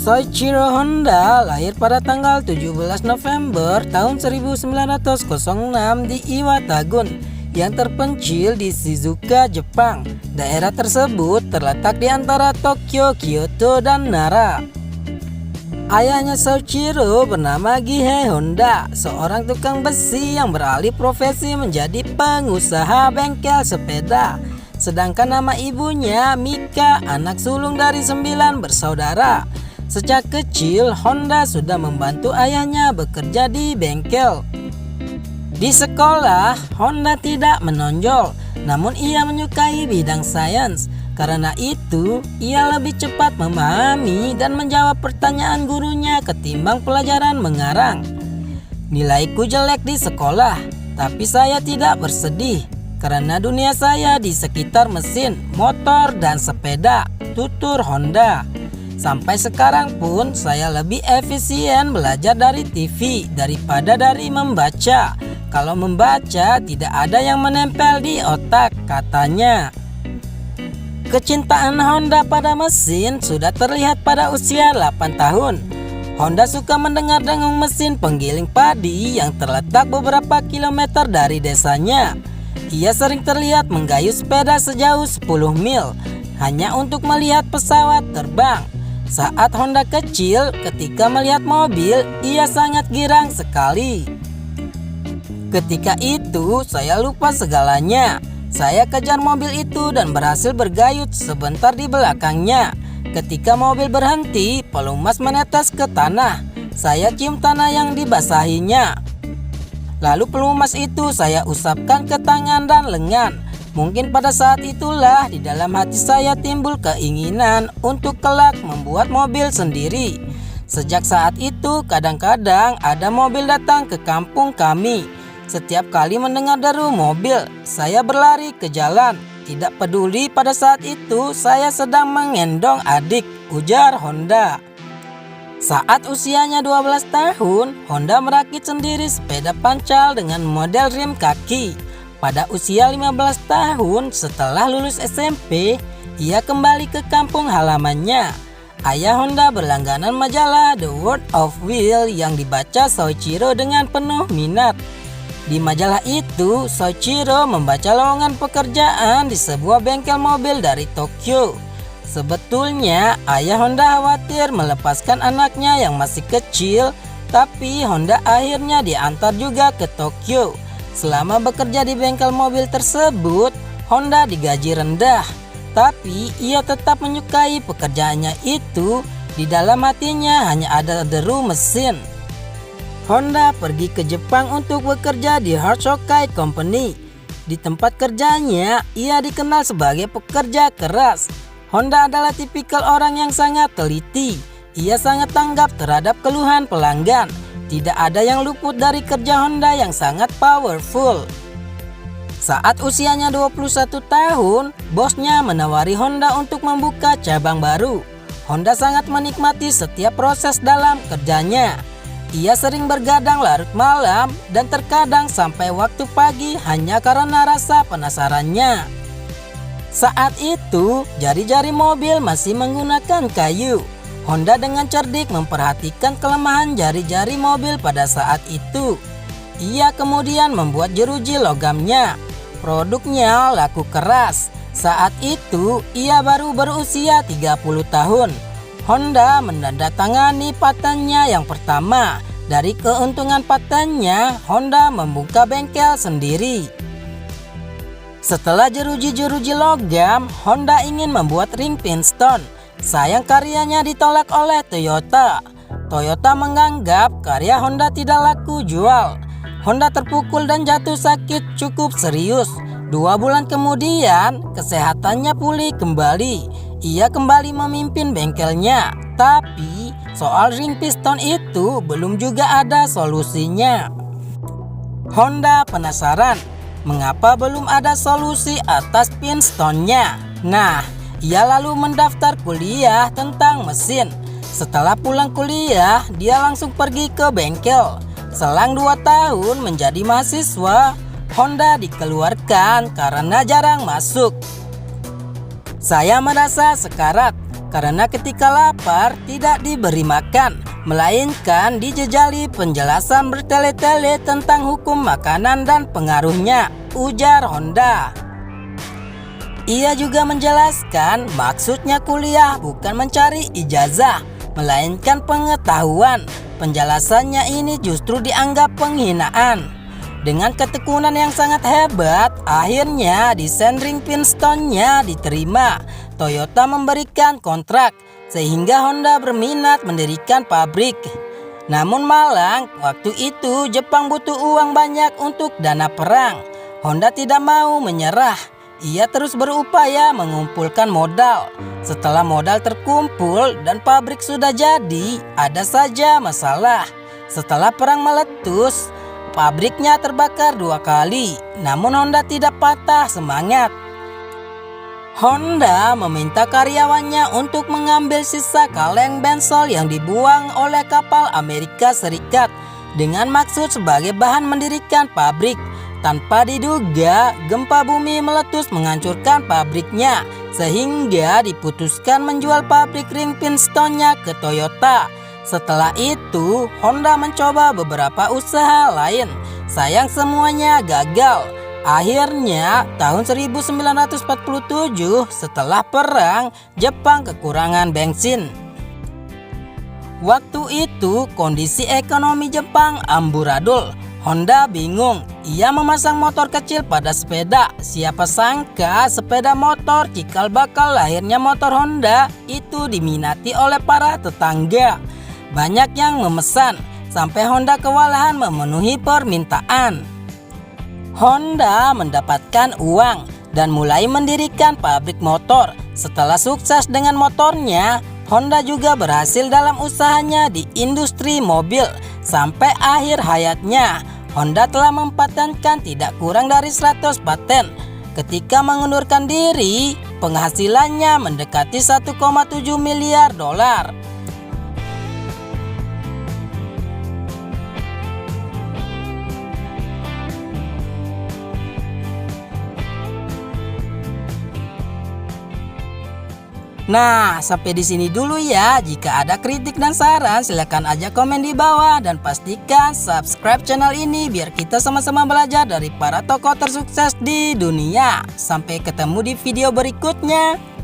Soichiro Honda lahir pada tanggal 17 November tahun 1906 di Iwatagun yang terpencil di Shizuoka, Jepang. Daerah tersebut terletak di antara Tokyo, Kyoto, dan Nara. Ayahnya Soichiro bernama Gihei Honda, seorang tukang besi yang beralih profesi menjadi pengusaha bengkel sepeda. Sedangkan nama ibunya Mika, anak sulung dari 9 bersaudara. Sejak kecil, Honda sudah membantu ayahnya bekerja di bengkel. Di sekolah, Honda tidak menonjol, namun ia menyukai bidang sains. Karena itu, ia lebih cepat memahami dan menjawab pertanyaan gurunya ketimbang pelajaran mengarang. Nilaiku jelek di sekolah, tapi saya tidak bersedih karena dunia saya di sekitar mesin, motor, dan sepeda, tutur Honda. Sampai sekarang pun saya lebih efisien belajar dari TV daripada dari membaca. Kalau membaca tidak ada yang menempel di otak, katanya. Kecintaan Honda pada mesin sudah terlihat pada usia 8 tahun. Honda suka mendengar dengung mesin penggiling padi yang terletak beberapa kilometer dari desanya. Ia sering terlihat menggayuh sepeda sejauh 10 mil hanya untuk melihat pesawat terbang. Saat Honda kecil, ketika melihat mobil, ia sangat girang sekali. Ketika itu, saya lupa segalanya. Saya kejar mobil itu dan berhasil bergayut sebentar di belakangnya. Ketika mobil berhenti, pelumas menetes ke tanah. Saya cium tanah yang dibasahinya. Lalu pelumas itu saya usapkan ke tangan dan lengan. Mungkin pada saat itulah di dalam hati saya timbul keinginan untuk kelak membuat mobil sendiri. Sejak saat itu kadang-kadang ada mobil datang ke kampung kami. Setiap kali mendengar deru mobil, saya berlari ke jalan. Tidak peduli pada saat itu saya sedang mengendong adik, ujar Honda. Saat usianya 12 tahun, Honda merakit sendiri sepeda pancal dengan model rim kaki. Pada usia 15 tahun setelah lulus SMP, ia kembali ke kampung halamannya. Ayah Honda berlangganan majalah The World of Wheel yang dibaca Soichiro dengan penuh minat. Di majalah itu, Soichiro membaca lowongan pekerjaan di sebuah bengkel mobil dari Tokyo. Sebetulnya, ayah Honda khawatir melepaskan anaknya yang masih kecil, tapi Honda akhirnya diantar juga ke Tokyo. Selama bekerja di bengkel mobil tersebut, Honda digaji rendah, tapi ia tetap menyukai pekerjaannya itu. Di dalam hatinya hanya ada deru mesin. Honda pergi ke Jepang untuk bekerja di Harshokai Company. Di tempat kerjanya, ia dikenal sebagai pekerja keras. Honda adalah tipikal orang yang sangat teliti. Ia sangat tanggap terhadap keluhan pelanggan. Tidak ada yang luput dari kerja Honda yang sangat powerful. Saat usianya 21 tahun, bosnya menawari Honda untuk membuka cabang baru. Honda sangat menikmati setiap proses dalam kerjanya. Ia sering bergadang larut malam dan terkadang sampai waktu pagi hanya karena rasa penasarannya. Saat itu, jari-jari mobil masih menggunakan kayu. Honda dengan cerdik memperhatikan kelemahan jari-jari mobil pada saat itu. Ia kemudian membuat jeruji logamnya. Produknya laku keras. Saat itu ia baru berusia 30 tahun. Honda menandatangani patennya yang pertama. Dari keuntungan patennya, Honda membuka bengkel sendiri. Setelah jeruji-jeruji logam, Honda ingin membuat ring piston. Sayang karyanya ditolak oleh Toyota. Toyota menganggap karya Honda tidak laku jual. Honda terpukul dan jatuh sakit cukup serius. 2 bulan kemudian kesehatannya pulih kembali. Ia kembali memimpin bengkelnya. Tapi soal ring piston itu belum juga ada solusinya. Honda penasaran mengapa belum ada solusi atas pistonnya. Nah, ia lalu mendaftar kuliah tentang mesin. Setelah pulang kuliah, dia langsung pergi ke bengkel. Selang 2 tahun menjadi mahasiswa, Honda dikeluarkan karena jarang masuk. Saya merasa sekarat karena ketika lapar tidak diberi makan, melainkan dijejali penjelasan bertele-tele tentang hukum makanan dan pengaruhnya, ujar Honda. Ia juga menjelaskan maksudnya kuliah bukan mencari ijazah, melainkan pengetahuan. Penjelasannya ini justru dianggap penghinaan. Dengan ketekunan yang sangat hebat, akhirnya desain ring pistonnya diterima. Toyota memberikan kontrak, sehingga Honda berminat mendirikan pabrik. Namun malang, waktu itu Jepang butuh uang banyak untuk dana perang. Honda tidak mau menyerah. Ia terus berupaya mengumpulkan modal. Setelah modal terkumpul dan pabrik sudah jadi, ada saja masalah. Setelah perang meletus, pabriknya terbakar 2 kali, namun Honda tidak patah semangat. Honda meminta karyawannya untuk mengambil sisa kaleng bensol yang dibuang oleh kapal Amerika Serikat dengan maksud sebagai bahan mendirikan pabrik. Tanpa diduga, gempa bumi meletus menghancurkan pabriknya, sehingga diputuskan menjual pabrik ring pistonnya ke Toyota. Setelah itu, Honda mencoba beberapa usaha lain. Sayang semuanya gagal. Akhirnya, tahun 1947 setelah perang, Jepang kekurangan bensin. Waktu itu, kondisi ekonomi Jepang amburadul. Honda bingung. Ia memasang motor kecil pada sepeda. Siapa sangka sepeda motor cikal bakal lahirnya motor Honda itu diminati oleh para tetangga. Banyak yang memesan, sampai Honda kewalahan memenuhi permintaan. Honda mendapatkan uang dan mulai mendirikan pabrik motor. Setelah sukses dengan motornya, Honda juga berhasil dalam usahanya di industri mobil. Sampai akhir hayatnya, Honda telah mempatenkan tidak kurang dari 100 paten. Ketika mengundurkan diri, penghasilannya mendekati 1,7 miliar dolar. Nah, sampai di sini dulu ya. Jika ada kritik dan saran, silakan aja komen di bawah dan pastikan subscribe channel ini biar kita sama-sama belajar dari para tokoh tersukses di dunia. Sampai ketemu di video berikutnya.